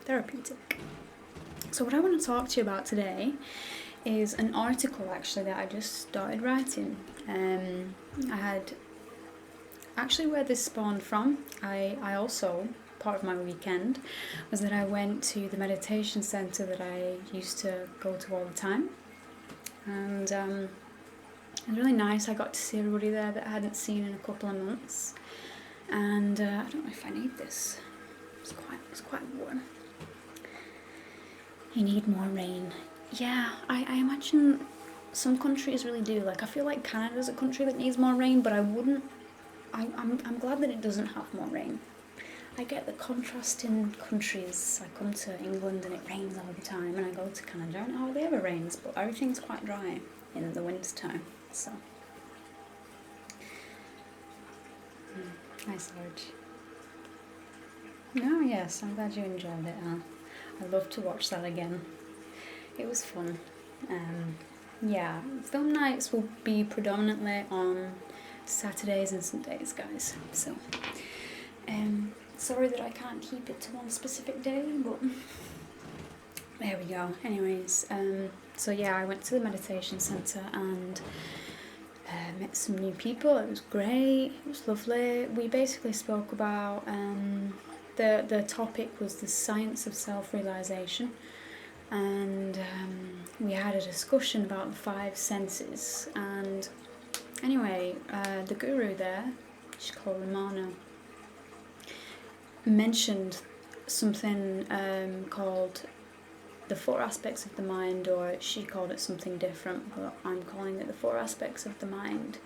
therapeutic. So what I want to talk to you about today is an article actually that I just started writing. I had actually where this spawned from. I also, part of my weekend was that I went to the meditation centre that I used to go to all the time, and it was really nice. I got to see everybody there that I hadn't seen in a couple of months, and I don't know if I need this. It's quite warm. You need more rain. Yeah, I imagine some countries really do. Like, I feel like Canada's a country that needs more rain, but I'm glad that it doesn't have more rain. I get the contrast in countries. I come to England and it rains all the time, and I go to Canada and it hardly ever rains, but everything's quite dry in the winter time. So, nice Serge. Oh yes, I'm glad you enjoyed it. I'd love to watch that again. It was fun. Yeah, film nights will be predominantly on Saturdays and Sundays, guys. So, sorry that I can't keep it to one specific day, but there we go. Anyways, so yeah, I went to the meditation centre and met some new people. It was great. It was lovely. We basically spoke about the topic was the science of self-realisation, and we had a discussion about the 5 senses. And anyway, the guru there, she's called Romana, mentioned something called the 4 aspects of the mind, or she called it something different, but I'm calling it the 4 aspects of the mind.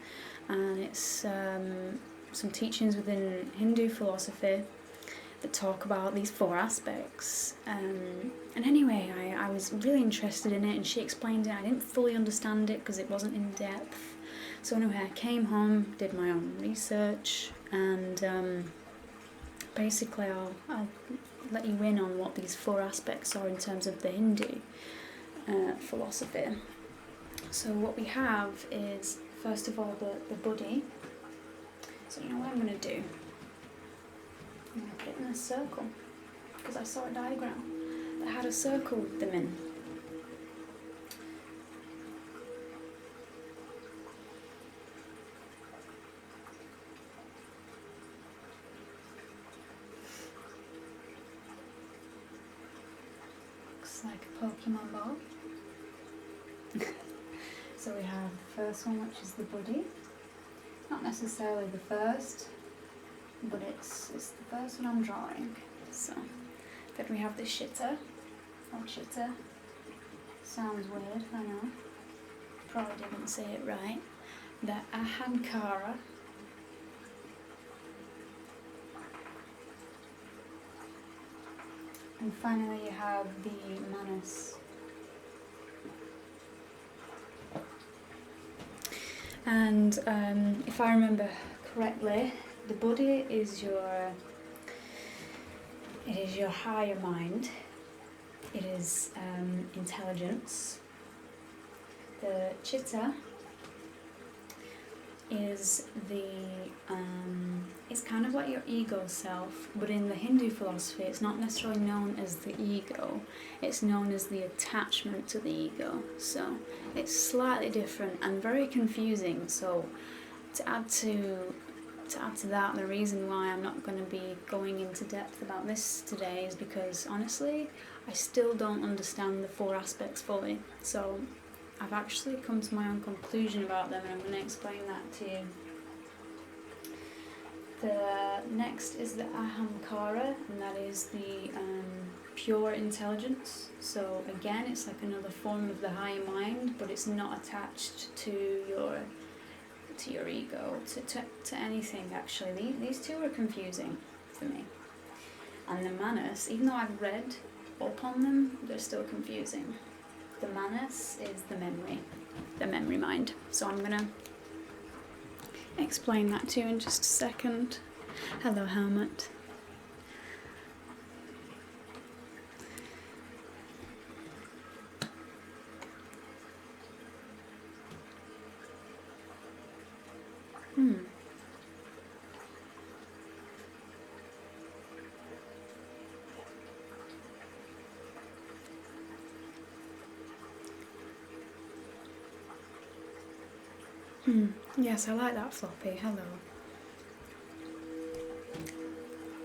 And it's some teachings within Hindu philosophy that talk about these 4 aspects. And anyway, I was really interested in it, and she explained it. I didn't fully understand it because it wasn't in depth. So anyway, I came home, did my own research, and basically I'll let you in on what these 4 aspects are in terms of the Hindu philosophy. So what we have is, first of all, the body. So you know what I'm going to do? I'm going to put it in a circle, because I saw a diagram that had a circle with them in. Looks like a Pokemon ball. So we have the first one, which is the body. Not necessarily the first, but it's the first one I'm drawing. So then we have the chitta, or chitta. Sounds weird, I know. Probably didn't say it right. The ahankara. And finally you have the manas. And if I remember correctly, the body is your higher mind. It is intelligence. The chitta is it's kind of like your ego self, but in the Hindu philosophy it's not necessarily known as the ego, it's known as the attachment to the ego. So it's slightly different and very confusing. So to add to that, the reason why I'm not going to be going into depth about this today is because honestly I still don't understand the 4 aspects fully. So I've actually come to my own conclusion about them, and I'm going to explain that to you. The next is the ahamkara, and that is the pure intelligence. So again, it's like another form of the higher mind, but it's not attached to your ego, to anything actually. These 2 are confusing for me. And the manas, even though I've read up on them, they're still confusing. The manas is the memory mind. So I'm gonna explain that to you in just a second. Hello, Helmut. Yes, I like that, Floppy. Hello.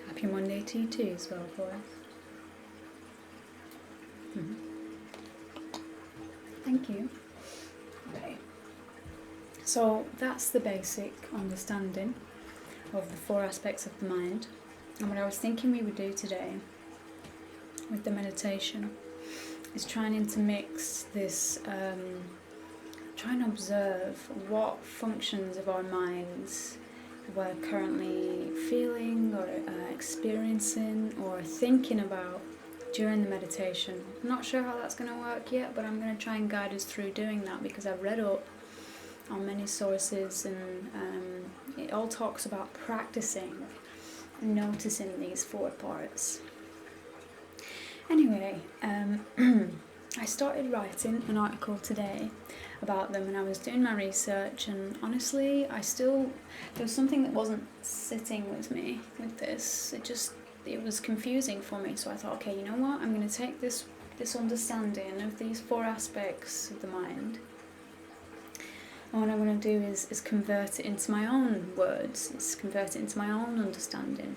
Happy Monday to you too as well, boys. Thank you. Okay. So that's the basic understanding of the 4 aspects of the mind. And what I was thinking we would do today with the meditation is trying to mix this, try and observe what functions of our minds we're currently feeling or experiencing or thinking about during the meditation. I'm not sure how that's going to work yet, but I'm going to try and guide us through doing that, because I've read up on many sources, and it all talks about practicing and noticing these 4 parts. Anyway, I started writing an article today about them, and I was doing my research, and honestly there was something that wasn't sitting with me with this. It was confusing for me, so I thought, okay, you know what, I'm going to take this understanding of these 4 aspects of the mind, and what I'm going to do is convert it into my own words, convert it into my own understanding.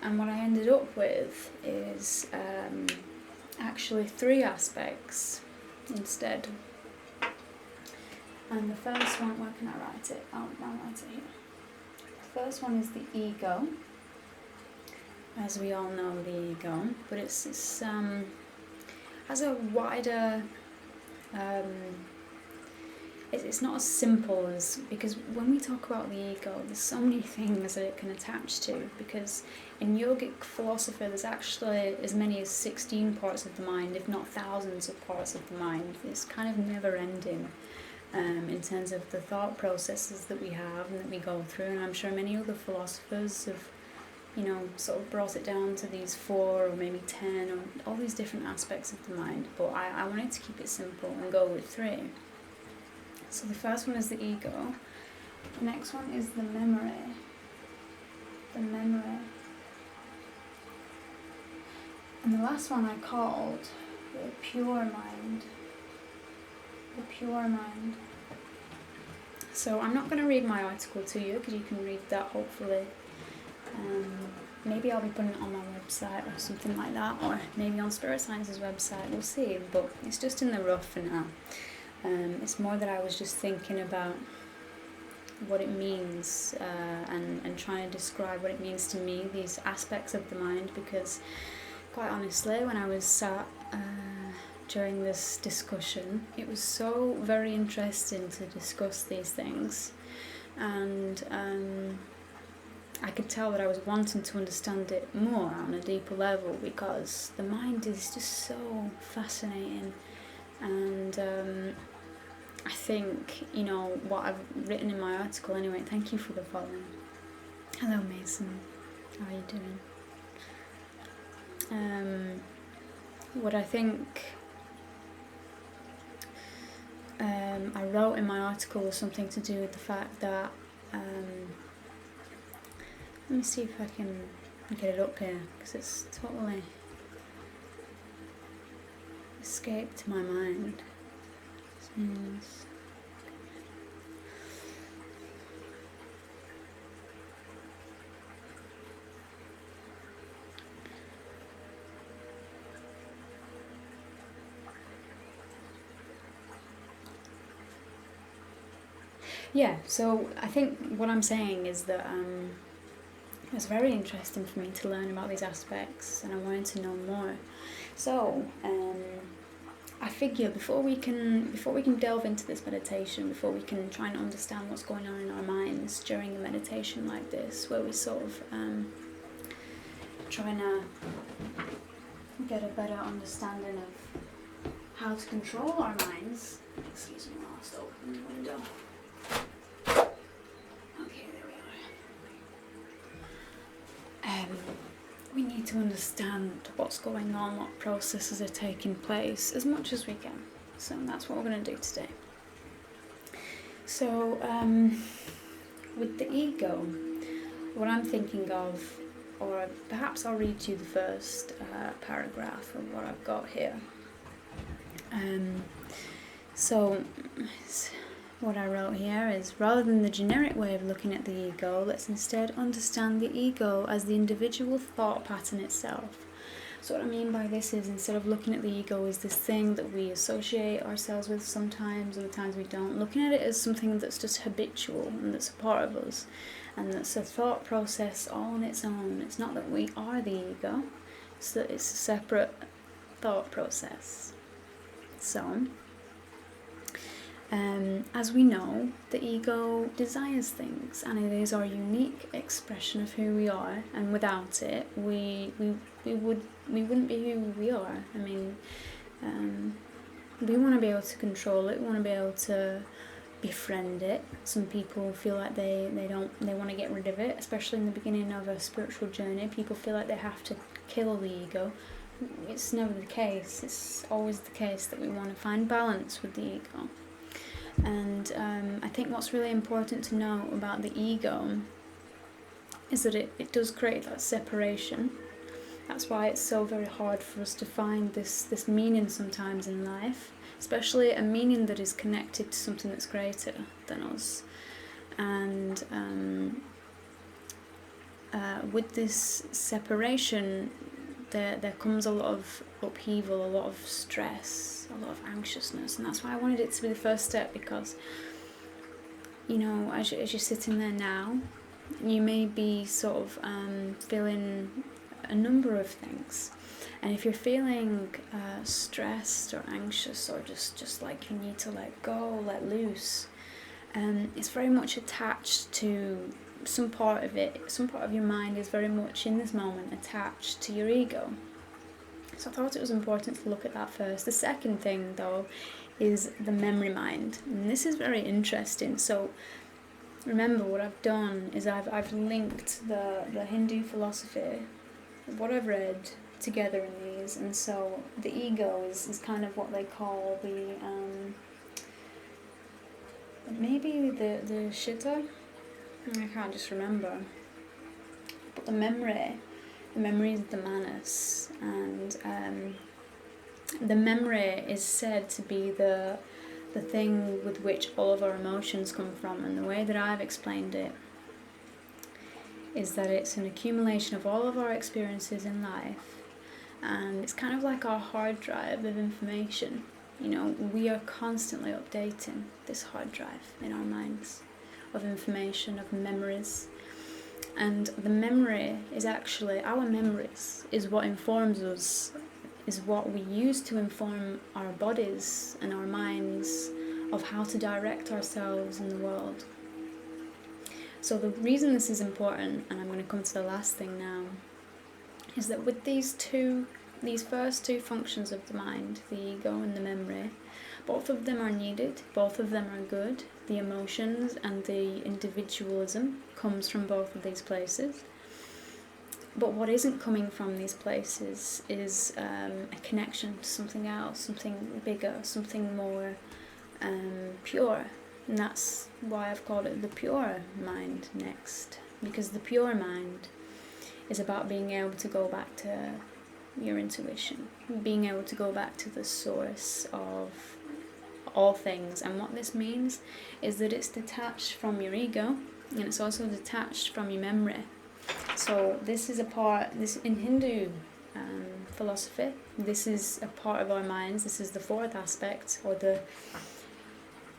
And what I ended up with is actually 3 aspects instead. And the first one, where can I write it? Oh, I'll write it here. The first one is the ego. As we all know, the ego, but it's has a wider, it's not as simple as, because when we talk about the ego, there's so many things that it can attach to, because in yogic philosophy there's actually as many as 16 parts of the mind, if not thousands of parts of the mind. It's kind of never ending in terms of the thought processes that we have and that we go through, and I'm sure many other philosophers have, sort of brought it down to these 4 or maybe 10 or all these different aspects of the mind, but I wanted to keep it simple and go with 3. So the first one is the ego, the next one is the memory, and the last one I called the pure mind, So I'm not going to read my article to you, because you can read that hopefully. Maybe I'll be putting it on my website or something like that, or maybe on Spirit Science's website, we'll see, but it's just in the rough for now. It's more that I was just thinking about what it means and trying to describe what it means to me, these aspects of the mind, because quite honestly, when I was sat during this discussion, it was so very interesting to discuss these things, and I could tell that I was wanting to understand it more on a deeper level, because the mind is just so fascinating. And I think, what I've written in my article anyway, thank you for the following. Hello Mason, how are you doing? What I think I wrote in my article was something to do with the fact that, let me see if I can get it up here, because it's totally escaped my mind. Yeah, so I think what I'm saying is that it was very interesting for me to learn about these aspects, and I wanted to know more. So I figure before we can delve into this meditation, before we can try and understand what's going on in our minds during a meditation like this, where we sort of trying to get a better understanding of how to control our minds. Excuse me while I just open the window. Okay, there we are. We need to understand what's going on, what processes are taking place, as much as we can. So that's what we're going to do today. So with the ego, what I'm thinking of, or perhaps I'll read you the first paragraph of what I've got here. So what I wrote here is, rather than the generic way of looking at the ego, let's instead understand the ego as the individual thought pattern itself. So what I mean by this is, instead of looking at the ego as this thing that we associate ourselves with sometimes, other times we don't, looking at it as something that's just habitual and that's a part of us, and that's a thought process all on its own. It's not that we are the ego, it's that it's a separate thought process. So, as we know, the ego desires things, and it is our unique expression of who we are, and without it, we wouldn't be who we are. I mean, we want to be able to control it, we want to be able to befriend it. Some people feel like they want to get rid of it, especially in the beginning of a spiritual journey. People feel like they have to kill the ego. It's never the case. It's always the case that we want to find balance with the ego. And I think what's really important to know about the ego is that it does create that separation. That's why it's so very hard for us to find this meaning sometimes in life, especially a meaning that is connected to something that's greater than us. And with this separation, there comes a lot of upheaval, a lot of stress, a lot of anxiousness, and that's why I wanted it to be the first step, because, you know, as you're sitting there now, you may be sort of feeling a number of things, and if you're feeling stressed or anxious, or just like you need to let go, let loose, it's very much attached to some part of it. Some part of your mind is very much in this moment attached to your ego. So I thought it was important to look at that first. The second thing, though, is the memory mind, and this is very interesting. So remember, what I've done is I've linked the Hindu philosophy, what I've read, together in these, and so the ego is kind of what they call the maybe the Shitta. I can't just remember. But the memory is the manas, and the memory is said to be the thing with which all of our emotions come from. And the way that I've explained it is that it's an accumulation of all of our experiences in life, and it's kind of like our hard drive of information. You know, we are constantly updating this hard drive in our minds of information, of memories. And the memory is actually, our memories is what informs us, is what we use to inform our bodies and our minds of how to direct ourselves in the world. So the reason this is important, and I'm going to come to the last thing now, is that with these first two functions of the mind, the ego and the memory, both of them are needed, both of them are good. The emotions and the individualism comes from both of these places. But what isn't coming from these places is a connection to something else, something bigger, something more pure. And that's why I've called it the pure mind next. Because the pure mind is about being able to go back to your intuition, being able to go back to the source of all things. And what this means is that it's detached from your ego, and it's also detached from your memory. So this is in Hindu philosophy, this is a part of our minds. This is the fourth aspect,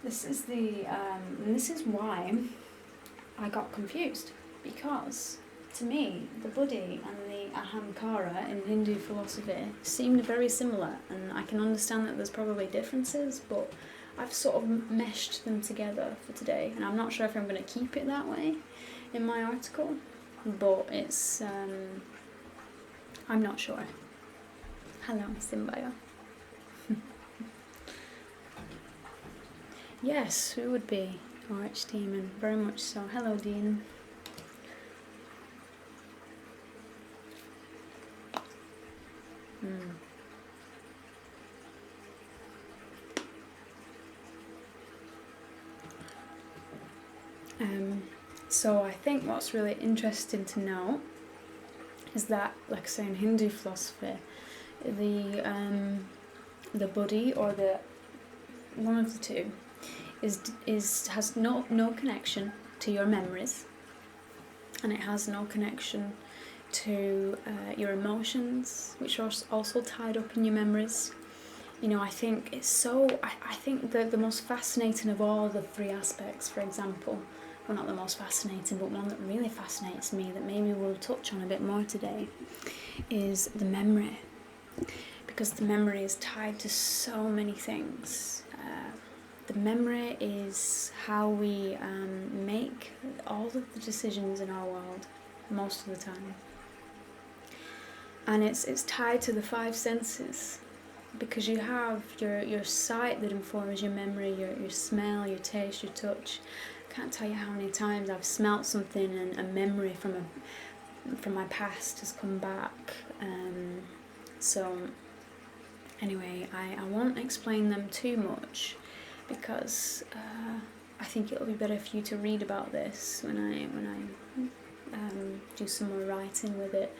this is why I got confused, because to me the buddhi and the ahamkara in Hindu philosophy seemed very similar, and I can understand that there's probably differences, but I've sort of meshed them together for today, and I'm not sure if I'm going to keep it that way in my article, but it's I'm not sure. Hello, Simbaya. Yes, who would be? Archdemon, very much so. Hello, Dean. So I think what's really interesting to know is that, like I say, in Hindu philosophy, the buddhi, or the one of the two, has no connection to your memories, and it has no connection to your emotions, which are also tied up in your memories. You know, I think it's so. I think the most fascinating of all the three aspects, for example, well, not the most fascinating, but one that really fascinates me, that maybe we'll touch on a bit more today, is the memory. Because the memory is tied to so many things. The memory is how we make all of the decisions in our world, most of the time. And it's tied to the five senses, because you have your sight that informs your memory, your smell, your taste, your touch. I can't tell you how many times I've smelt something and a memory from my past has come back. So anyway, I won't explain them too much, because I think it'll be better for you to read about this when I do some more writing with it.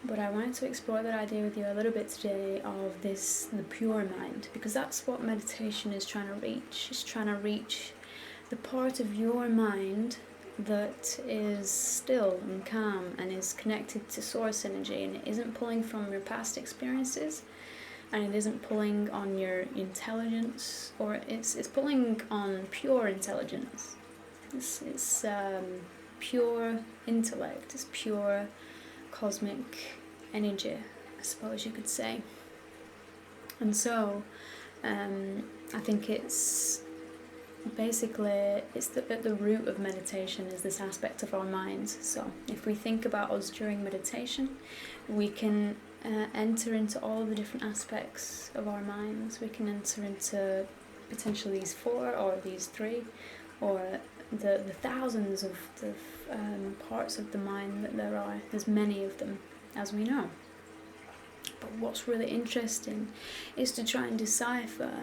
But I wanted to explore that idea with you a little bit today of the pure mind, because that's what meditation is trying to reach. It's trying to reach the part of your mind that is still and calm and is connected to source energy, and it isn't pulling from your past experiences, and it isn't pulling on your intelligence, or it's pulling on pure intelligence. It's pure intellect. It's pure cosmic energy, I suppose you could say. And so I think it's basically at the root of meditation is this aspect of our minds. So if we think about us during meditation, we can enter into all the different aspects of our minds. We can enter into potentially these 4 or these 3, or the thousands of the parts of the mind that there are. There's many of them, as we know. But what's really interesting is to try and decipher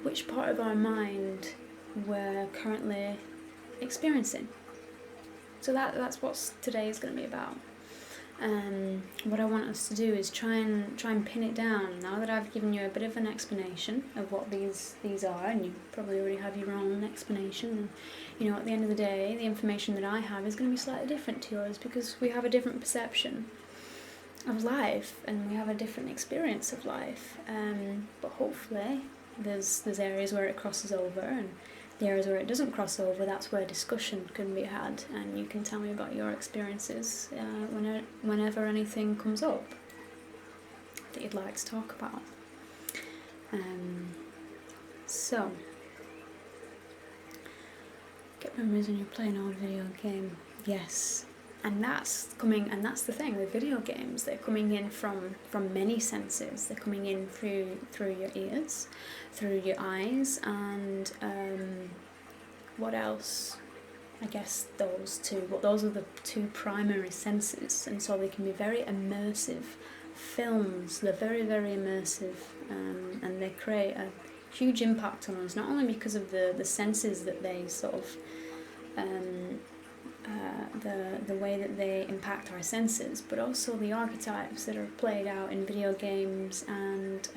which part of our mind we're currently experiencing. So that's what today is going to be about. What I want us to do is try and pin it down. Now that I've given you a bit of an explanation of what these are, and you probably already have your own explanation, and you know, at the end of the day, the information that I have is going to be slightly different to yours, because we have a different perception of life and we have a different experience of life. But hopefully there's areas where it crosses over, and the areas where it doesn't cross over, that's where discussion can be had, and you can tell me about your experiences whenever anything comes up that you'd like to talk about. So, get memories when you're playing an old video game. Yes, and that's the thing with video games. They're coming in from many senses. They're coming in through your ears, through your eyes, and what else? I guess those two. But those are the 2 primary senses, and so they can be very immersive films. They're very, very immersive, and they create a huge impact on us, not only because of the senses that they sort of the way that they impact our senses, but also the archetypes that are played out in video games and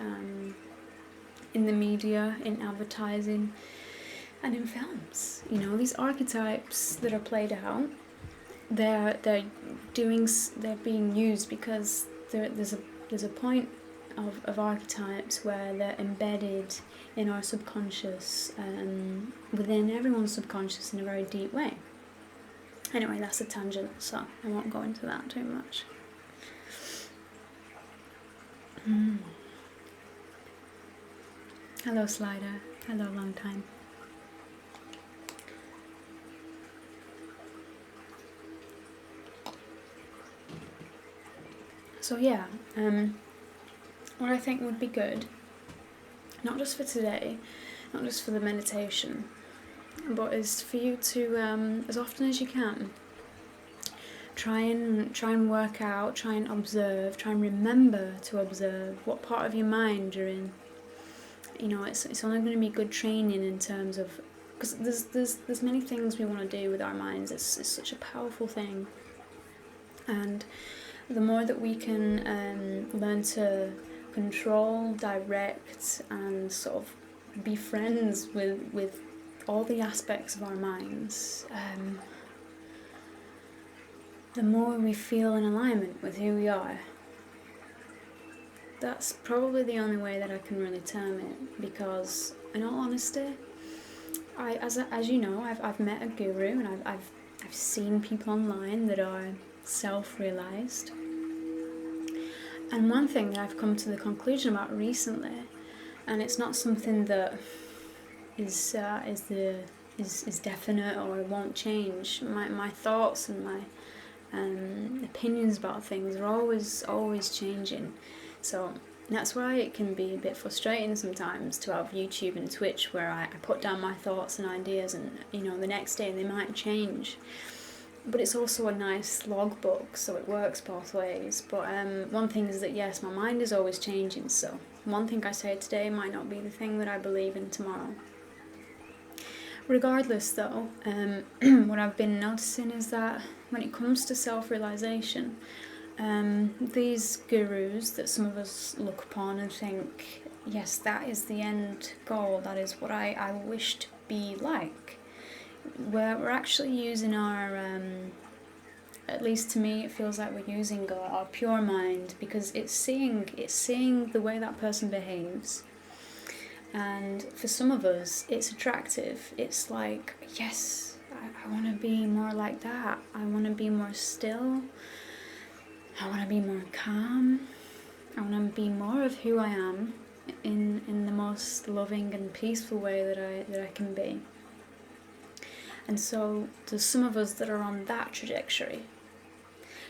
in the media, in advertising, and in films. You know, these archetypes that are played out, they're being used because there's a point of archetypes where they're embedded in our subconscious, within everyone's subconscious, in a very deep way. Anyway, that's a tangent, so I won't go into that too much. Hello, Slider. Hello, long time. So yeah, what I think would be good, not just for today, not just for the meditation, but is for you to, as often as you can, try and work out, try and observe, try and remember to observe what part of your mind you're in. You know, it's only going to be good training in terms of, because there's many things we want to do with our minds. It's such a powerful thing, and the more that we can learn to control, direct, and sort of be friends with all the aspects of our minds, the more we feel in alignment with who we are. That's probably the only way that I can really term it, because in all honesty, as you know, I've met a guru, and I've seen people online that are self-realised. And one thing that I've come to the conclusion about recently, and it's not something that is definite or won't change. My thoughts and my opinions about things are always changing. So that's why it can be a bit frustrating sometimes to have YouTube and Twitch where I put down my thoughts and ideas, and the next day they might change. But it's also a nice logbook, so it works both ways. But one thing is that, yes, my mind is always changing, so one thing I say today might not be the thing that I believe in tomorrow. Regardless though, what I've been noticing is that when it comes to self-realisation, these gurus that some of us look upon and think, yes, that is the end goal, that is what I wish to be like, we're actually using our, at least to me, it feels like we're using our pure mind, because it's seeing the way that person behaves. And for some of us, it's attractive. It's like, yes, I want to be more like that. I want to be more still. I want to be more calm. I want to be more of who I am in the most loving and peaceful way that I can be. And so there's some of us that are on that trajectory.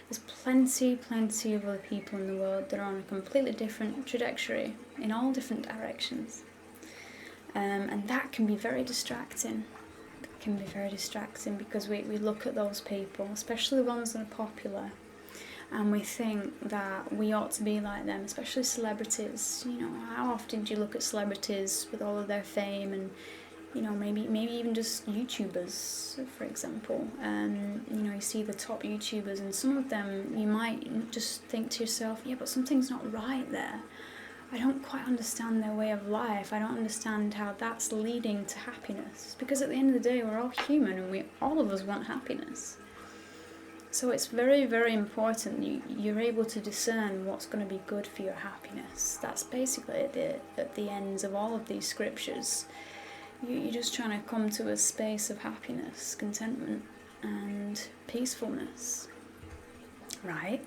There's plenty of other people in the world that are on a completely different trajectory in all different directions. And that can be very distracting. It can be very distracting because we look at those people, especially the ones that are popular, and we think that we ought to be like them, especially celebrities. How often do you look at celebrities with all of their fame and, maybe even just YouTubers, for example. You see the top YouTubers, and some of them you might just think to yourself, yeah, but something's not right there. I don't quite understand their way of life. I don't understand how that's leading to happiness. Because at the end of the day, we're all human, and all of us want happiness. So it's very, very important you're able to discern what's going to be good for your happiness. That's basically at the ends of all of these scriptures. You're just trying to come to a space of happiness, contentment, and peacefulness. Right?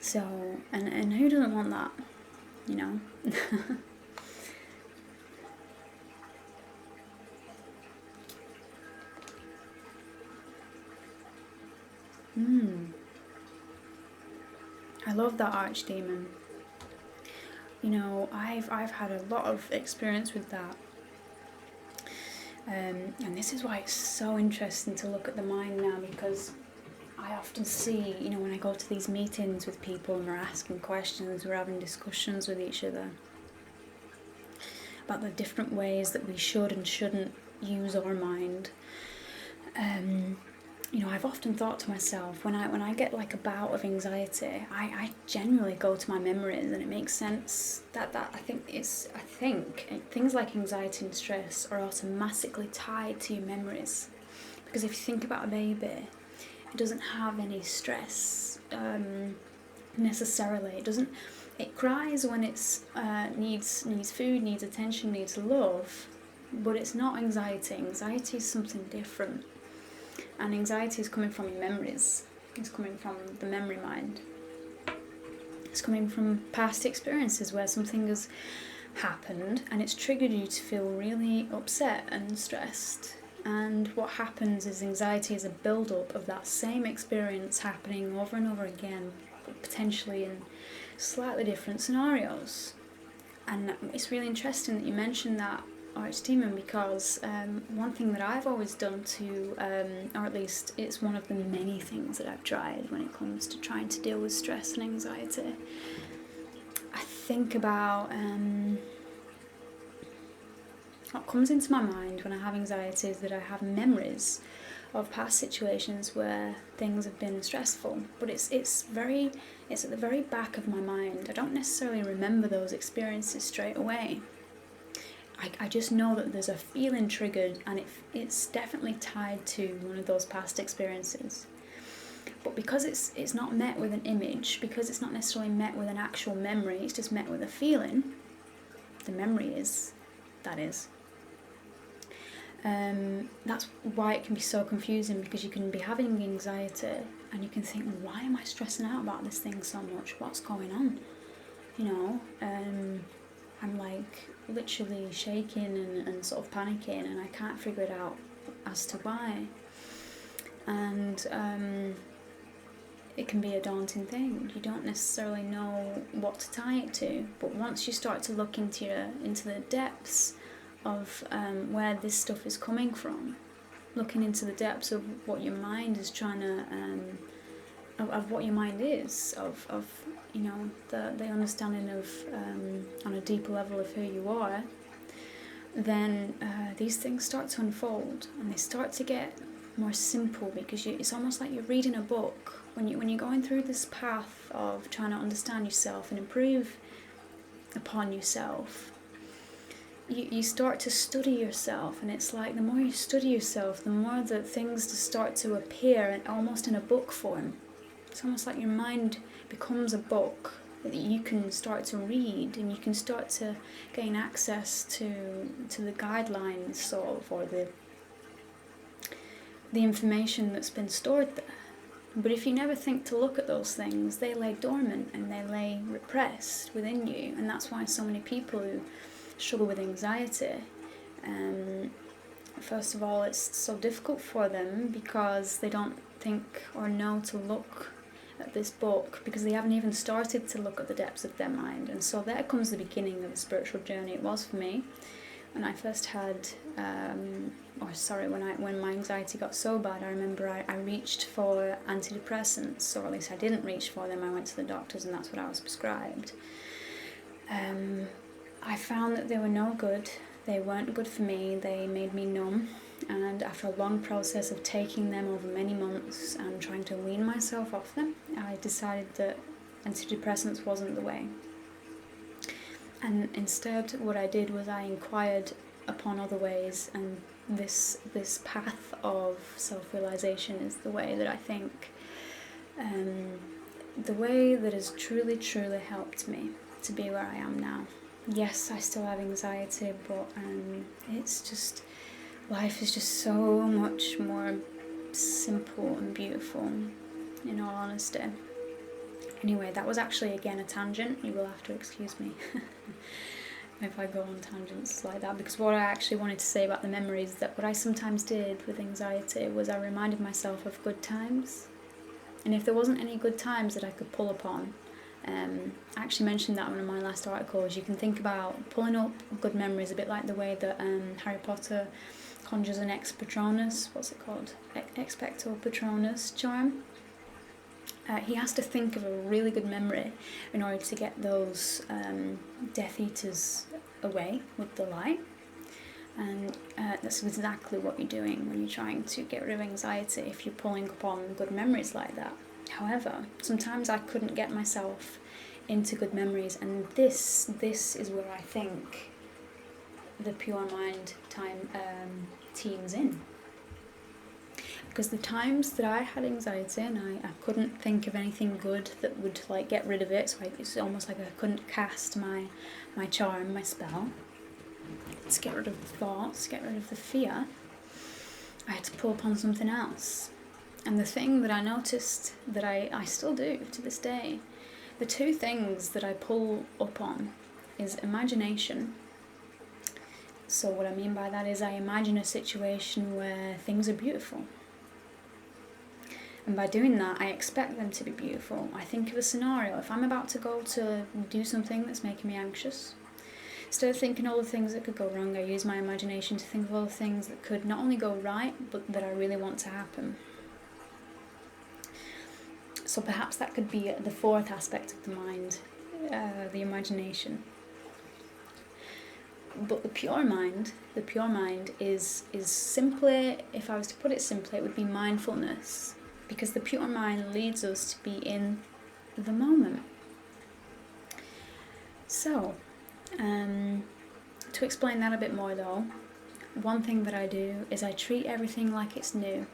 So, and who doesn't want that? I love that archdemon. I've had a lot of experience with that. And this is why it's so interesting to look at the mind now, because I often see, when I go to these meetings with people and we're asking questions, we're having discussions with each other about the different ways that we should and shouldn't use our mind. I've often thought to myself, when I get like a bout of anxiety, I generally go to my memories, and it makes sense that I think things like anxiety and stress are automatically tied to your memories. Because if you think about a baby, it doesn't have any stress necessarily. It cries when it's needs food, needs attention, needs love, but it's not anxiety. Anxiety is something different. And anxiety is coming from your memories. It's coming from the memory mind. It's coming from past experiences where something has happened and it's triggered you to feel really upset and stressed. And what happens is anxiety is a build-up of that same experience happening over and over again, potentially in slightly different scenarios. And it's really interesting that you mentioned that archdemon, because one thing that I've always done to, or at least it's one of the many things that I've tried when it comes to trying to deal with stress and anxiety, I think about what comes into my mind when I have anxiety is that I have memories of past situations where things have been stressful, but it's at the very back of my mind. I don't necessarily remember those experiences straight away. I just know that there's a feeling triggered, and it's definitely tied to one of those past experiences. But because it's not met with an image, because it's not necessarily met with an actual memory, it's just met with a feeling, the memory is, that is. That's why it can be so confusing, because you can be having anxiety and you can think, why am I stressing out about this thing so much? What's going on? You know, I'm like literally shaking and sort of panicking, and I can't figure it out as to why. And it can be a daunting thing. You don't necessarily know what to tie it to, but once you start to look into the depths of where this stuff is coming from, looking into the depths of what your mind is trying to, of what your mind is, of you know, the understanding of, on a deeper level of who you are, then these things start to unfold, and they start to get more simple, because it's almost like you're reading a book. When you're going through this path of trying to understand yourself and improve upon yourself, you start to study yourself, and it's like the more you study yourself, the more that things just start to appear, and almost in a book form. It's almost like your mind becomes a book that you can start to read, and you can start to gain access to the guidelines, sort of, or the information that's been stored there. But if you never think to look at those things, they lay dormant and they lay repressed within you. And that's why so many people who struggle with anxiety, first of all, it's so difficult for them because they don't think or know to look at this book, because they haven't even started to look at the depths of their mind. And so there comes the beginning of the spiritual journey. It was for me. When I first had, when my anxiety got so bad, I remember I reached for antidepressants, or at least I didn't reach for them. I went to the doctors, and that's what I was prescribed. I found that they were no good. They weren't good for me. They made me numb. And after a long process of taking them over many months and trying to wean myself off them, I decided that antidepressants wasn't the way. And instead, what I did was I inquired upon other ways, and this path of self-realization is the way that I think, the way that has truly, truly helped me to be where I am now. Yes, I still have anxiety, but it's just, life is just so much more simple and beautiful, in all honesty. Anyway, that was actually, again, a tangent. You will have to excuse me if I go on tangents like that, because what I actually wanted to say about the memories, that what I sometimes did with anxiety was I reminded myself of good times. And if there wasn't any good times that I could pull upon, I actually mentioned that in one of my last articles, you can think about pulling up good memories, a bit like the way that Harry Potter conjures an ex-patronus, what's it called? Expecto Patronus charm. He has to think of a really good memory in order to get those Death Eaters away with the light. And that's exactly what you're doing when you're trying to get rid of anxiety, if you're pulling upon good memories like that. However, sometimes I couldn't get myself into good memories, and this is where I think the Pure Mind time teams in. Because the times that I had anxiety and I couldn't think of anything good that would like get rid of it, so it's almost like I couldn't cast my charm, my spell, to get rid of the thoughts, get rid of the fear, I had to pull upon something else. And the thing that I noticed that I still do to this day, the two things that I pull upon is imagination. So what I mean by that is I imagine a situation where things are beautiful. And by doing that, I expect them to be beautiful. I think of a scenario. If I'm about to go to do something that's making me anxious, instead of thinking all the things that could go wrong, I use my imagination to think of all the things that could not only go right, but that I really want to happen. So perhaps that could be the fourth aspect of the mind, the imagination. But the pure mind is simply, if I was to put it simply, it would be mindfulness. Because the pure mind leads us to be in the moment. So, To explain that a bit more though, one thing that I do is I treat everything like it's new.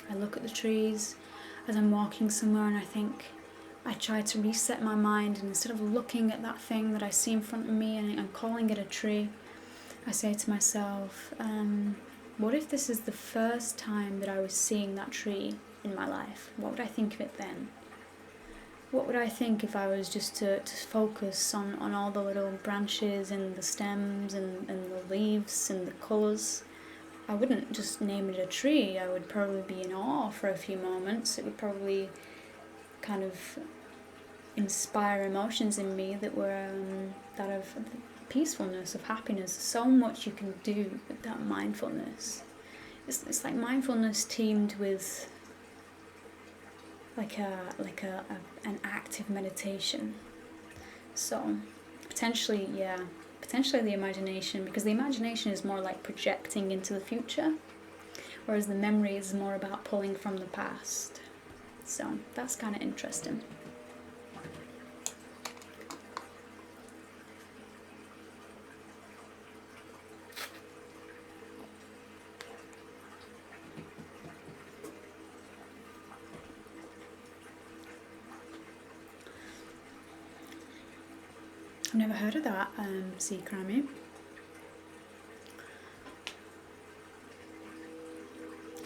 I look at the trees as I'm walking somewhere and I try to reset my mind, and instead of looking at that thing that I see in front of me and calling it a tree, I say to myself, what if this is the first time that I was seeing that tree in my life? What would I think of it then? What would I think if I was just to focus on all the little branches and the stems and the leaves and the colours? I wouldn't just name it a tree. I would probably be in awe for a few moments. It would probably kind of inspire emotions in me that were that of peacefulness, of happiness. So much you can do with that mindfulness. It's like mindfulness teamed with like an active meditation. So potentially the imagination, because the imagination is more like projecting into the future, whereas the memory is more about pulling from the past. So that's kind of interesting. I've never heard of that sea crimey.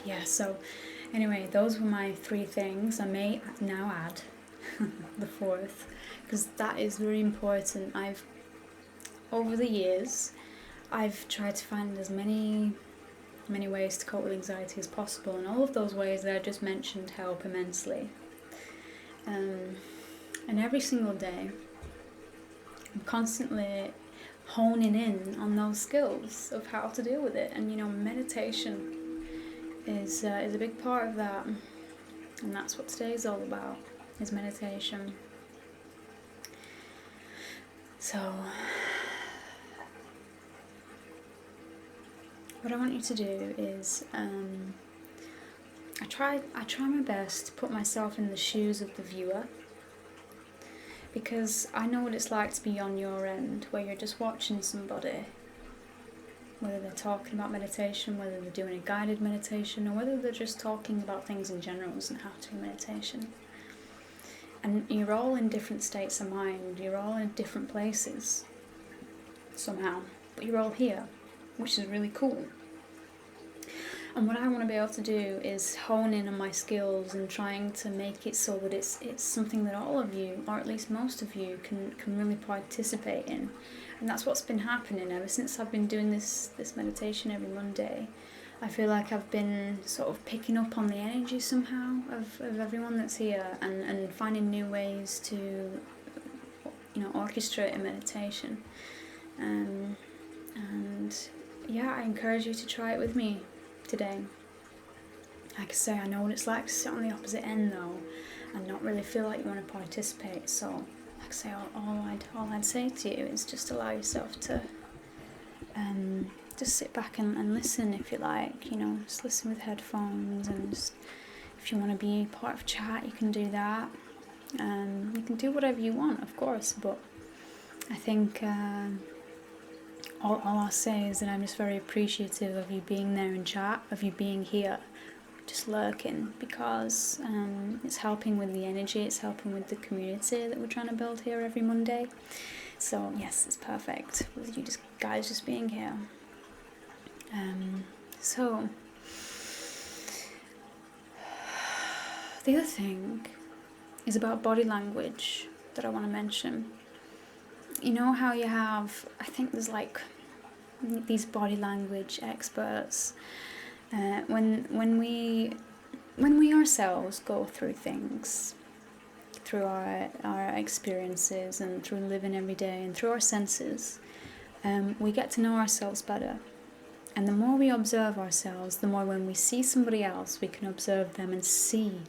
Yeah, so anyway, those were my 3 things. I may now add the 4th, because that is very important. Over the years, I've tried to find as many ways to cope with anxiety as possible, and all of those ways that I just mentioned help immensely. And every single day, I'm constantly honing in on those skills of how to deal with it, and meditation is a big part of that, and that's what today's all about, is meditation. So what I want you to do is I try my best to put myself in the shoes of the viewer, because I know what it's like to be on your end, where you're just watching somebody, whether they're talking about meditation, whether they're doing a guided meditation, or whether they're just talking about things in general and how to do meditation. And you're all in different states of mind, you're all in different places somehow, but you're all here, which is really cool. And what I want to be able to do is hone in on my skills and trying to make it so that it's something that all of you, or at least most of you, can really participate in. And that's what's been happening ever since I've been doing this meditation every Monday. I feel like I've been sort of picking up on the energy somehow of everyone that's here, and finding new ways to orchestrate a meditation. And yeah, I encourage you to try it with me today. Like I say, I know what it's like to sit on the opposite end though and not really feel like you want to participate. So like I say, all I'd say to you is just allow yourself to just sit back and listen if you like, just listen with headphones, and just, if you want to be part of chat, you can do that. You can do whatever you want, of course, but I think all I'll say is that I'm just very appreciative of you being there in chat, of you being here, just lurking, because it's helping with the energy, it's helping with the community that we're trying to build here every Monday. So yes, it's perfect with you guys just being here. So the other thing is about body language that I want to mention. You know how you have, I think there's like these body language experts, when we ourselves go through things, through our experiences and through living every day and through our senses, we get to know ourselves better. And the more we observe ourselves, the more when we see somebody else, we can observe them and see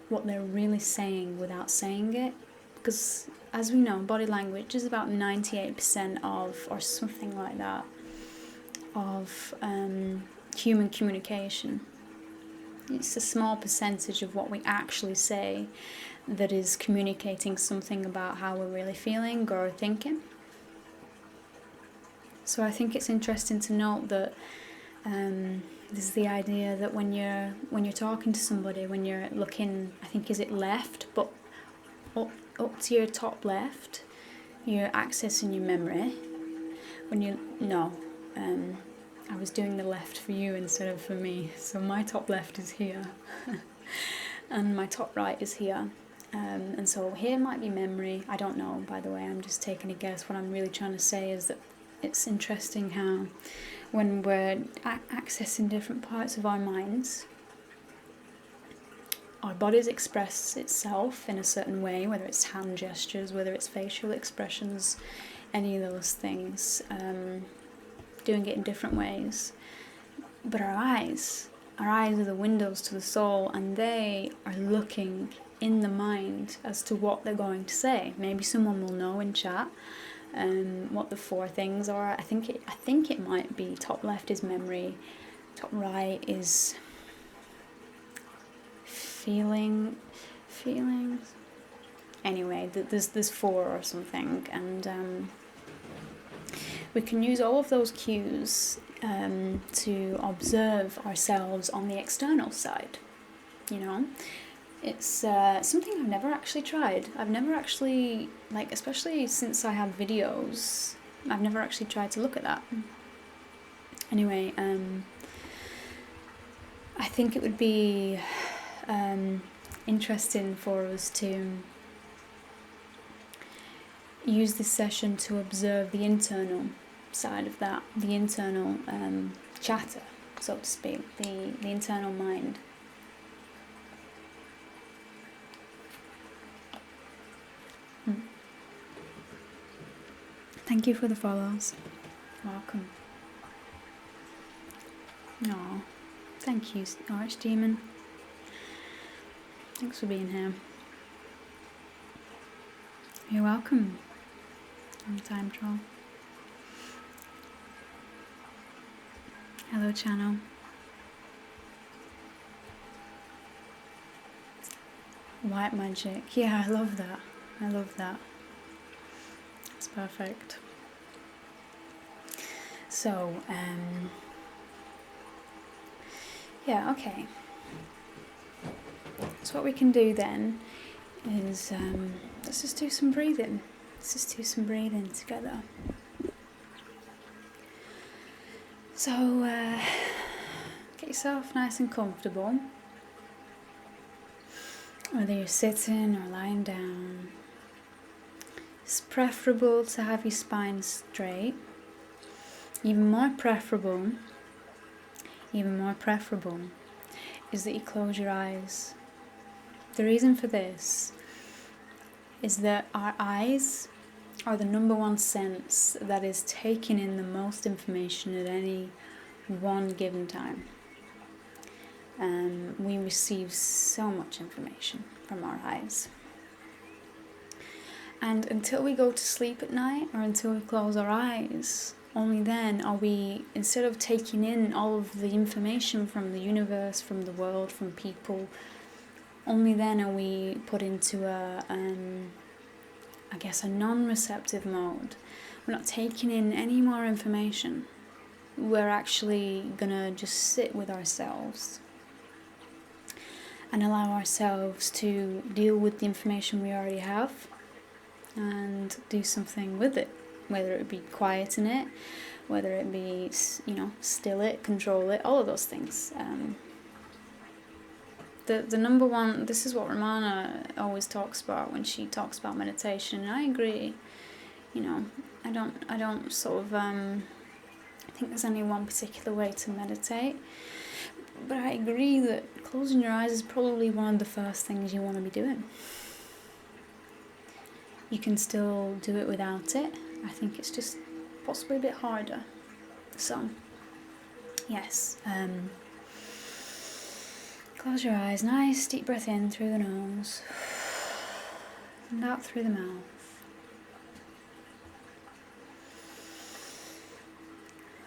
what they're really saying without saying it. Because as we know, body language is about 98% of, or something like that, of human communication. It's a small percentage of what we actually say that is communicating something about how we're really feeling or thinking. So I think it's interesting to note that there's the idea that when you're talking to somebody, when you're looking, I think, is it left, but up to your top left, you're accessing your memory. I was doing the left for you instead of for me. So my top left is here, and my top right is here. And so here might be memory. I don't know, by the way, I'm just taking a guess. What I'm really trying to say is that it's interesting how when we're accessing different parts of our minds, our bodies express itself in a certain way, whether it's hand gestures, whether it's facial expressions, any of those things, doing it in different ways. But our eyes are the windows to the soul, and they are looking in the mind as to what they're going to say. Maybe someone will know in chat what the 4 things are. I think it might be top left is memory, top right is feelings. Anyway, there's 4 or something, and we can use all of those cues to observe ourselves on the external side. It's something I've never actually tried. I've never actually, especially since I have videos, I've never actually tried to look at that. Anyway, I think it would be interesting for us to use this session to observe the internal side of that, the internal chatter, so to speak, the internal mind. Thank you for the follows. Welcome. Oh, thank you, Archdemon. Thanks for being here. You're welcome. I'm Time Troll. Hello, channel. White magic. Yeah, I love that. I love that. It's perfect. So, yeah, okay. So what we can do then is, let's just do some breathing. Let's just do some breathing together. So, get yourself nice and comfortable. Whether you're sitting or lying down. It's preferable to have your spine straight. Even more preferable is that you close your eyes. The reason for this is that our eyes are the number one sense that is taking in the most information at any one given time. We receive so much information from our eyes. And until we go to sleep at night, or until we close our eyes, only then are we, instead of taking in all of the information from the universe, from the world, from people, only then are we put into a non-receptive mode. We're not taking in any more information. We're actually gonna just sit with ourselves and allow ourselves to deal with the information we already have and do something with it, whether it be quieten it, whether it be, still it, control it, all of those things. The number one, this is what Ramana always talks about when she talks about meditation, and I agree. I don't sort of think there's any one particular way to meditate, but I agree that closing your eyes is probably one of the first things you want to be doing. You can still do it without it. I think it's just possibly a bit harder. So, yes. Close your eyes. Nice deep breath in through the nose and out through the mouth.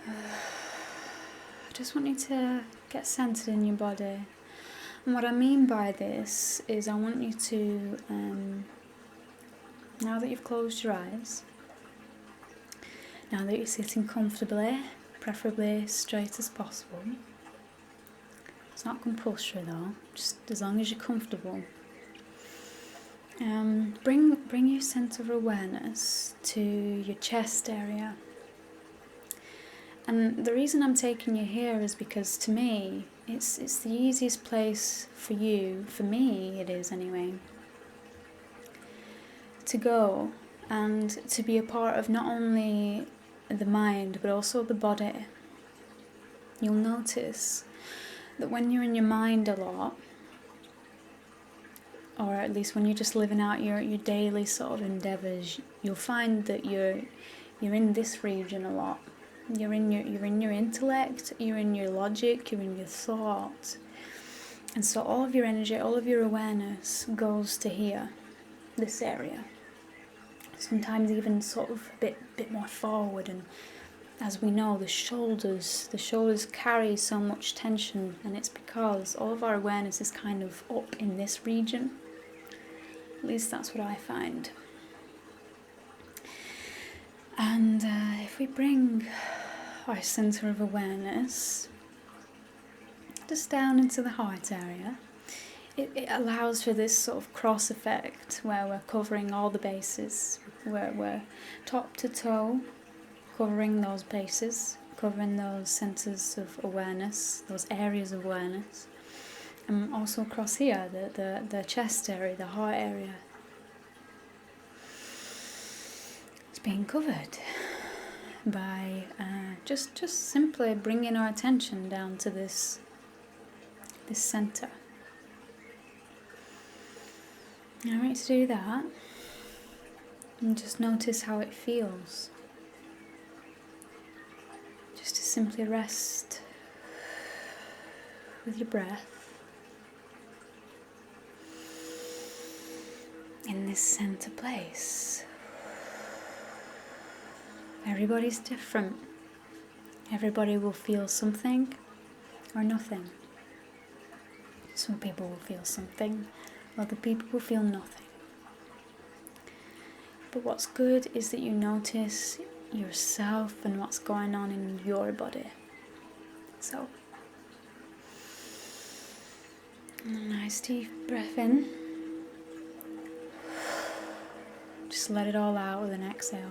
I just want you to get centered in your body. And what I mean by this is I want you to, now that you've closed your eyes, Now that you're sitting comfortably, preferably straight as possible. It's not compulsory though, just as long as you're comfortable. Bring your sense of awareness to your chest area. And the reason I'm taking you here is because to me, it's the easiest place for you, for me it is anyway, to go and to be a part of not only the mind but also the body. You'll notice that when you're in your mind a lot, or at least when you're just living out your daily sort of endeavours, you'll find that you're in this region a lot. You're in your intellect, you're in your logic, you're in your thought. And so all of your energy, all of your awareness goes to here, this area. Sometimes even sort of a bit more forward, and as we know, the shoulders carry so much tension, and it's because all of our awareness is kind of up in this region. At least that's what I find. And if we bring our centre of awareness just down into the heart area, it allows for this sort of cross effect where we're covering all the bases, where we're top to toe covering those bases, covering those centres of awareness, those areas of awareness. And also across here, the chest area, the heart area, it's being covered by just simply bringing our attention down to this centre. And I want you to do that and just notice how it feels. Just to simply rest with your breath in this centre place. Everybody's different. Everybody will feel something or nothing. Some people will feel something, other people will feel nothing. But what's good is that you notice yourself and what's going on in your body. So, a nice deep breath in. Just let it all out with an exhale.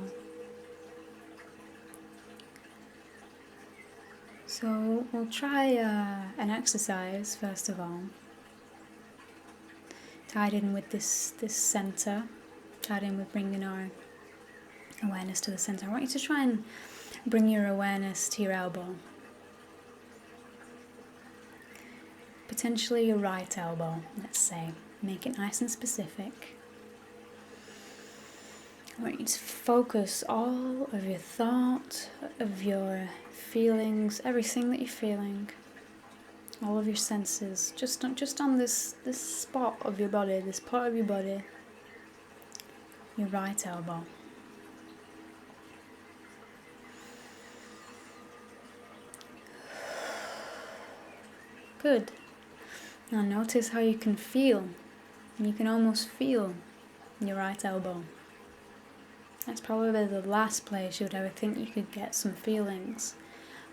So we'll try an exercise first of all, tied in with this centre, tied in with bringing our awareness to the centre. I want you to try and bring your awareness to your elbow, potentially your right elbow, let's say. Make it nice and specific. I want you to focus all of your thought, of your feelings, everything that you're feeling, all of your senses, just on this spot of your body, this part of your body, your right elbow. Good. Now notice how you can feel. You can almost feel your right elbow. That's probably the last place you would ever think you could get some feelings.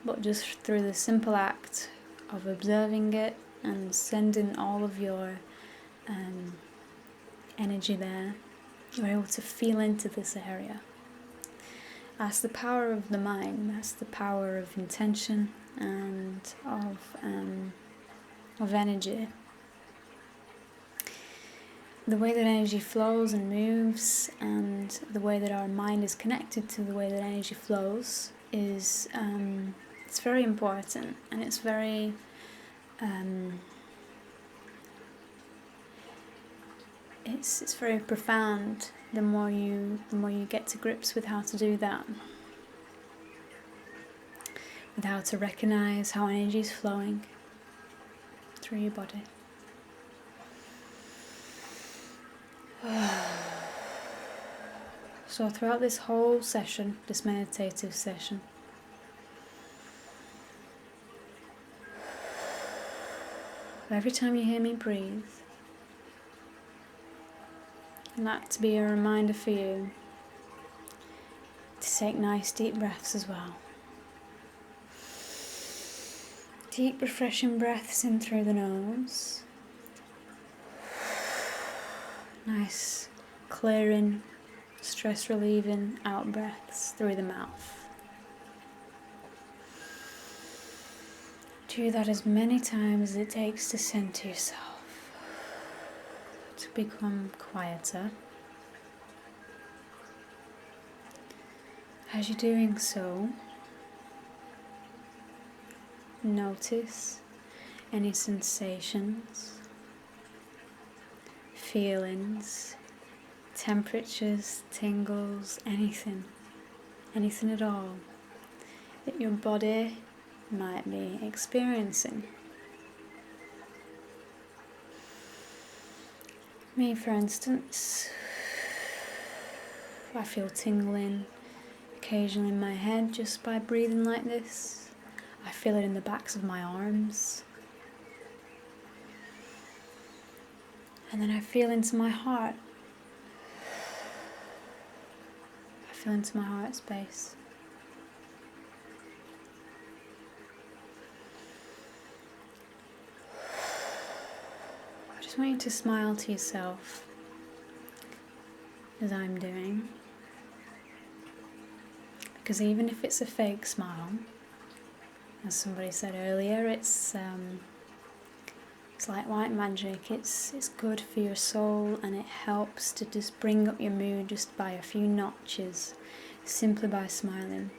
But just through the simple act of observing it and sending all of your energy there, you're able to feel into this area. That's the power of the mind. That's the power of intention and of energy. The way that energy flows and moves, and the way that our mind is connected to the way that energy flows is it's very important, and it's very it's very profound. The more you get to grips with how to do that, with how to recognize how energy is flowing through your body. So throughout this whole session, this meditative session, every time you hear me breathe, I'd like to be a reminder for you to take nice deep breaths as well. Deep, refreshing breaths in through the nose. Nice, clearing, stress-relieving out breaths through the mouth. Do that as many times as it takes to center yourself, to become quieter. As you're doing so, notice any sensations, feelings, temperatures, tingles, anything at all that your body might be experiencing. Me, for instance, I feel tingling occasionally in my head just by breathing like this. I feel it in the backs of my arms. And then I feel into my heart. I feel into my heart space. I just want you to smile to yourself, as I'm doing. Because even if it's a fake smile, as somebody said earlier, it's like white magic. It's good for your soul, and it helps to just bring up your mood just by a few notches, simply by smiling.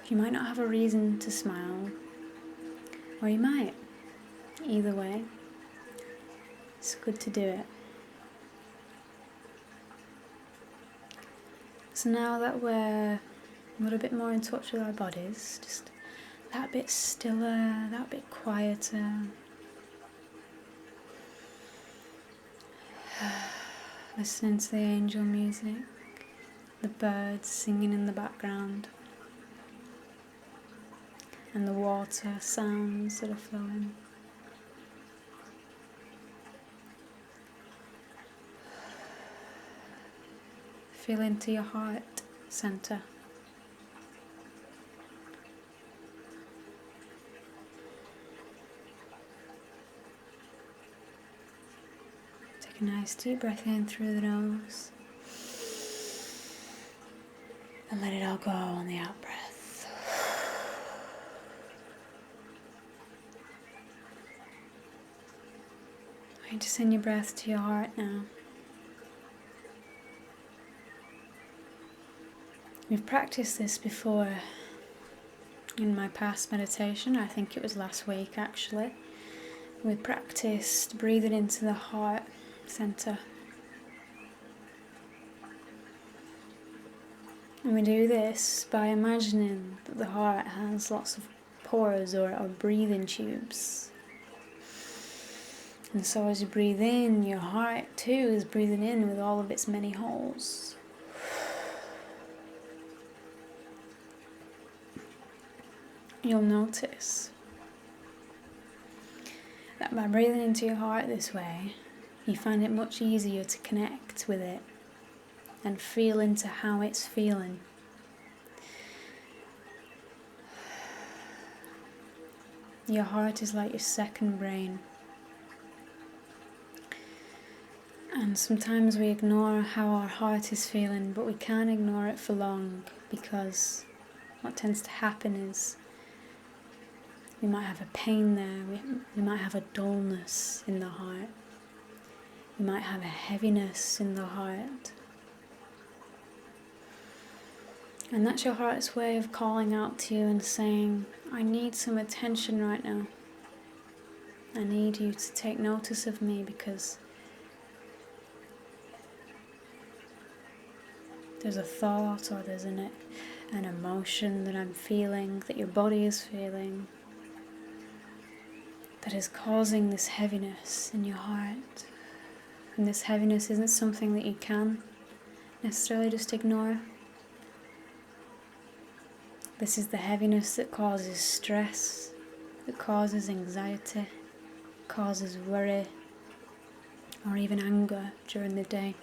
You might not have a reason to smile, or you might. Either way, it's good to do it. So now that we're a little bit more in touch with our bodies, just that bit stiller, that bit quieter. Listening to the angel music, the birds singing in the background, and the water sounds that are flowing. Feel into your heart center. Take a nice deep breath in through the nose. And let it all go on the out breath. I want you to send your breath to your heart now. We've practiced this before in my past meditation. I think it was last week actually. We practiced breathing into the heart center. And we do this by imagining that the heart has lots of pores or breathing tubes. And so as you breathe in, your heart too is breathing in with all of its many holes. You'll notice that by breathing into your heart this way, you find it much easier to connect with it and feel into how it's feeling. Your heart is like your second brain. And sometimes we ignore how our heart is feeling, but we can't ignore it for long, because what tends to happen is we might have a pain there, we might have a dullness in the heart, we might have a heaviness in the heart. And that's your heart's way of calling out to you and saying, I need some attention right now. I need you to take notice of me, because there's a thought or there's an emotion that I'm feeling, that your body is feeling, that is causing this heaviness in your heart. And this heaviness isn't something that you can necessarily just ignore. This is the heaviness that causes stress, that causes anxiety, causes worry, or even anger during the day.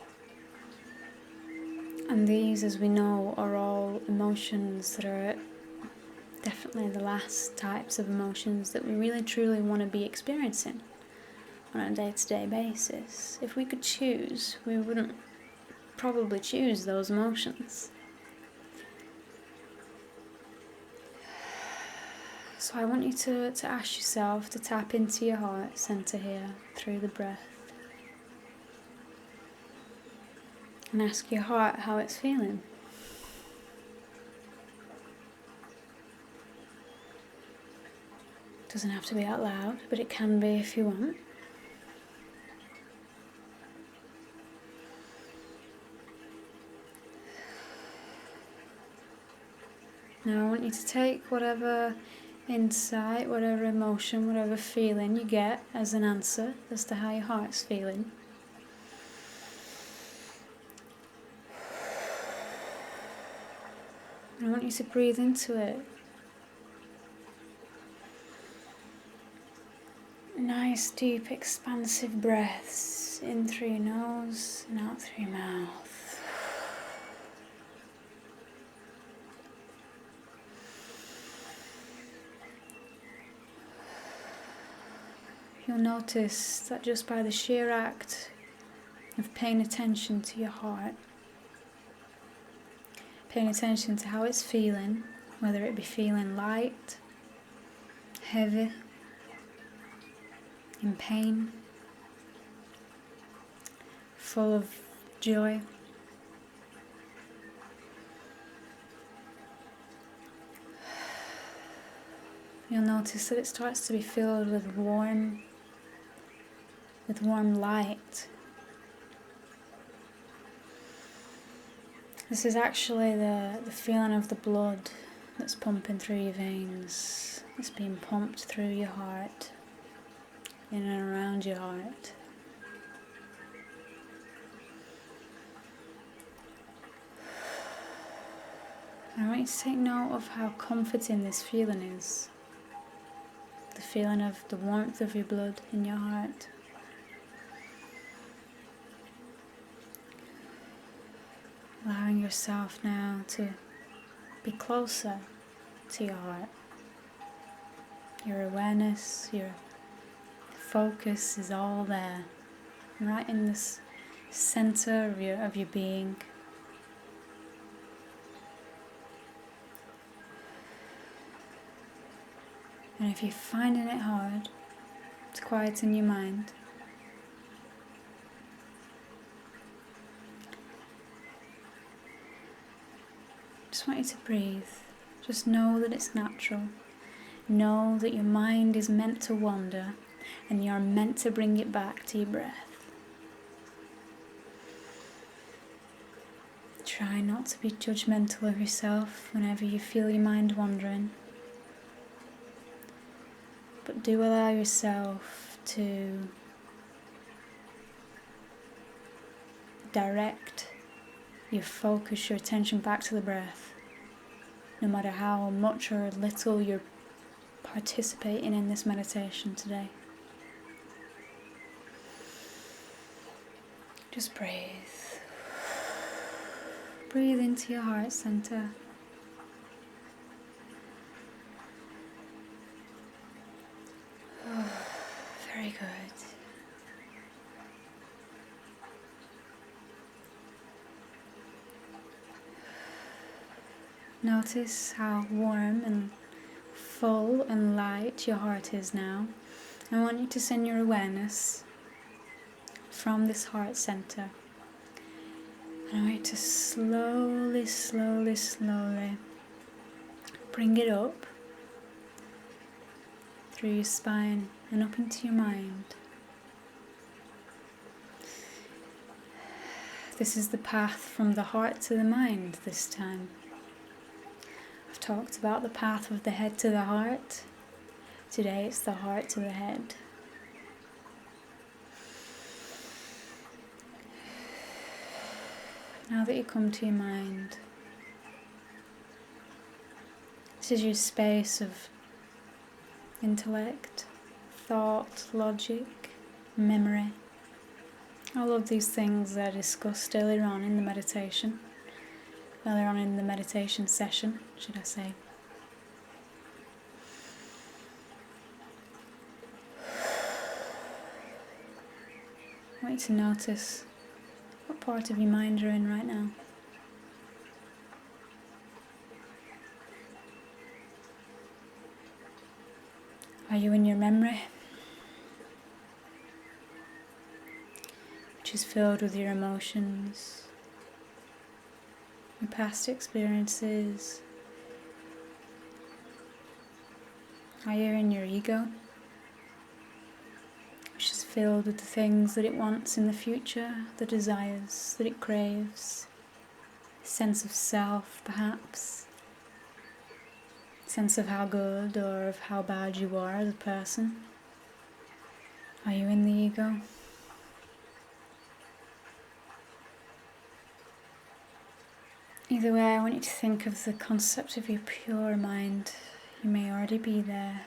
And these, as we know, are all emotions that are definitely the last types of emotions that we really truly want to be experiencing on a day-to-day basis. If we could choose, we wouldn't probably choose those emotions. So I want you to ask yourself to tap into your heart centre here through the breath. And ask your heart how it's feeling. Doesn't have to be out loud, but it can be if you want. Now I want you to take whatever insight, whatever emotion, whatever feeling you get as an answer as to how your heart's feeling. And I want you to breathe into it. Nice, deep, expansive breaths in through your nose and out through your mouth. You'll notice that just by the sheer act of paying attention to your heart, paying attention to how it's feeling, whether it be feeling light, heavy, in pain, full of joy, you'll notice that it starts to be filled with warm light. This is actually the feeling of the blood that's pumping through your veins. It's being pumped through your heart, in and around your heart. I want you to take note of how comforting this feeling is. The feeling of the warmth of your blood in your heart. Allowing yourself now to be closer to your heart. Your awareness, your focus is all there, right in this center of your being. And if you're finding it hard to quieten your mind, just want you to breathe. Just know that it's natural. Know that your mind is meant to wander and you're meant to bring it back to your breath. Try not to be judgmental of yourself whenever you feel your mind wandering. But do allow yourself to direct your focus, your attention back to the breath, no matter how much or little you're participating in this meditation today. Just breathe. Breathe into your heart center. Very good. Notice how warm and full and light your heart is now. I want you to send your awareness from this heart center. And I want you to slowly, slowly, slowly bring it up through your spine and up into your mind. This is the path from the heart to the mind this time. I've talked about the path of the head to the heart. Today it's the heart to the head. Now that you come to your mind, this is your space of intellect, thought, logic, memory. All of these things I discussed earlier on in the meditation, session, should I say. I want you to notice what part of your mind you're in right now. Are you in your memory, which is filled with your emotions, your past experiences? Are you in your ego, which is filled with the things that it wants in the future, the desires that it craves, a sense of self perhaps, a sense of how good or of how bad you are as a person? Are you in the ego? Either way, I want you to think of the concept of your pure mind. You may already be there.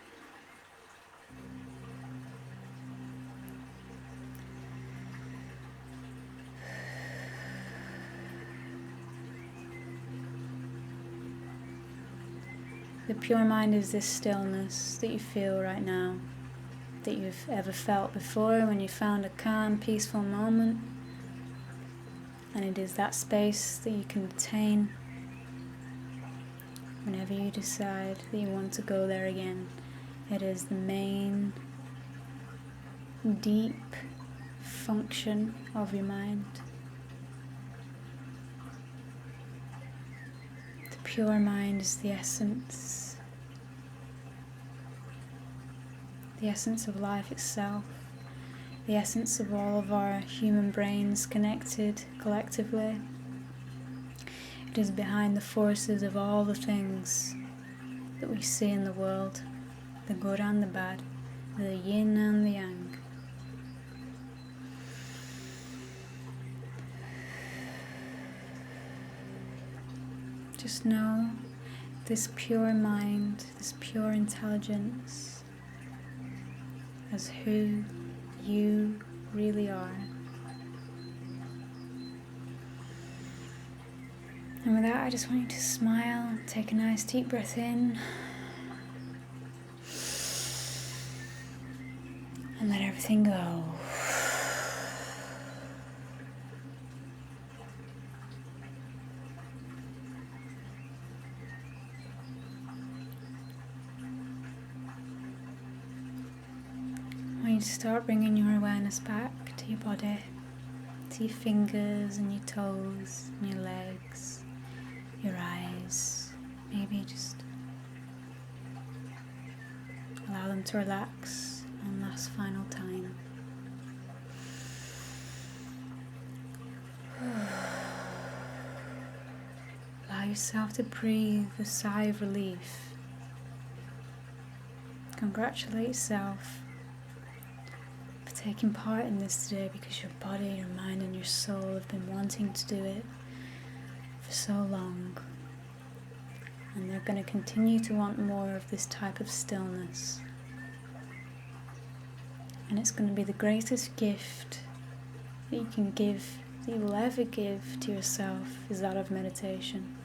The pure mind is this stillness that you feel right now, that you've ever felt before when you found a calm, peaceful moment. And it is that space that you can attain whenever you decide that you want to go there again. It is the main, deep function of your mind. The pure mind is the essence of life itself, the essence of all of our human brains connected collectively. It is behind the forces of all the things that we see in the world, the good and the bad, the yin and the yang. Just know this pure mind, this pure intelligence as who you really are. And with that, I just want you to smile, take a nice deep breath in, and let everything go. I want you to start bringing your awareness back to your body, to your fingers and your toes and your legs, your eyes. Maybe just allow them to relax one last final time. Allow yourself to breathe a sigh of relief. Congratulate yourself for taking part in this today, because your body, your mind and your soul have been wanting to do it for so long, and they're going to continue to want more of this type of stillness. And it's going to be the greatest gift that you can give, that you will ever give to yourself, is that of meditation.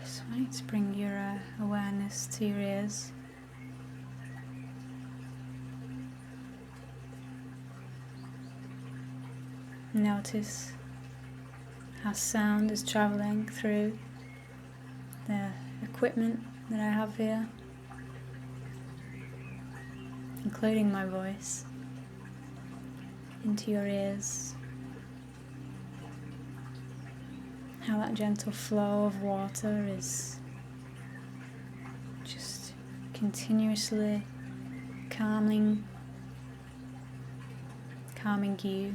So I need to bring your awareness to your ears. Notice how sound is traveling through the equipment that I have here, including my voice, into your ears. How that gentle flow of water is just continuously calming you,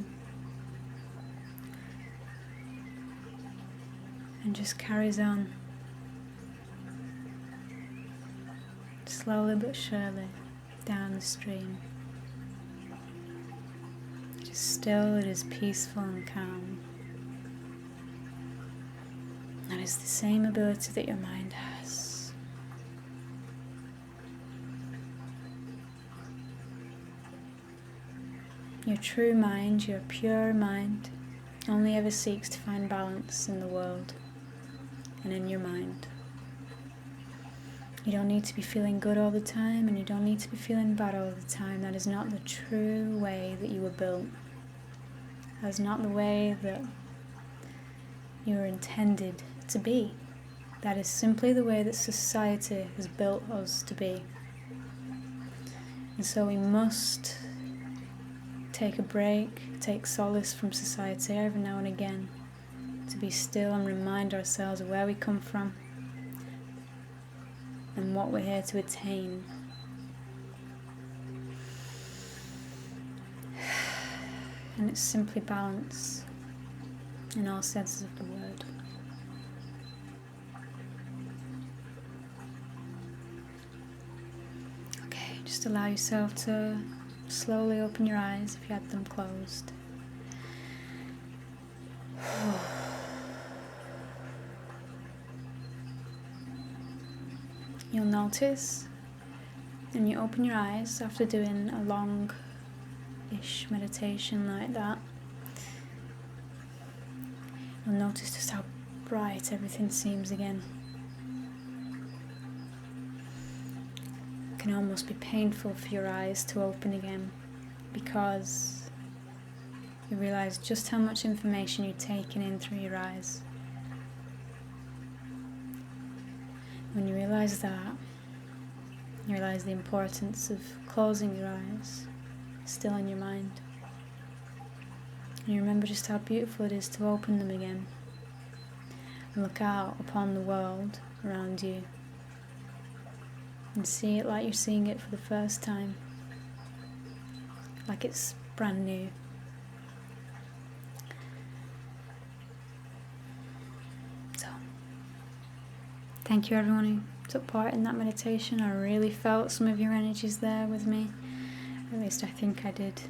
and just carries on slowly but surely down the stream. It is still, it is peaceful and calm. That is the same ability that your mind has. Your true mind, your pure mind, only ever seeks to find balance in the world and in your mind. You don't need to be feeling good all the time, and you don't need to be feeling bad all the time. That is not the true way that you were built. That is not the way that you were intended to be. That is simply the way that society has built us to be. And so we must take a break, take solace from society every now and again, to be still and remind ourselves of where we come from and what we're here to attain. And it's simply balance in all senses of the word. Okay, just allow yourself to slowly open your eyes if you had them closed. You'll notice when you open your eyes after doing a long-ish meditation like that, you'll notice just how bright everything seems again. It can almost be painful for your eyes to open again, because you realize just how much information you're taking in through your eyes. When you realize that, you realize the importance of closing your eyes, still in your mind. And you remember just how beautiful it is to open them again and look out upon the world around you and see it like you're seeing it for the first time, like it's brand new. So, thank you everyone who took part in that meditation. I really felt some of your energies there with me. At least I think I did.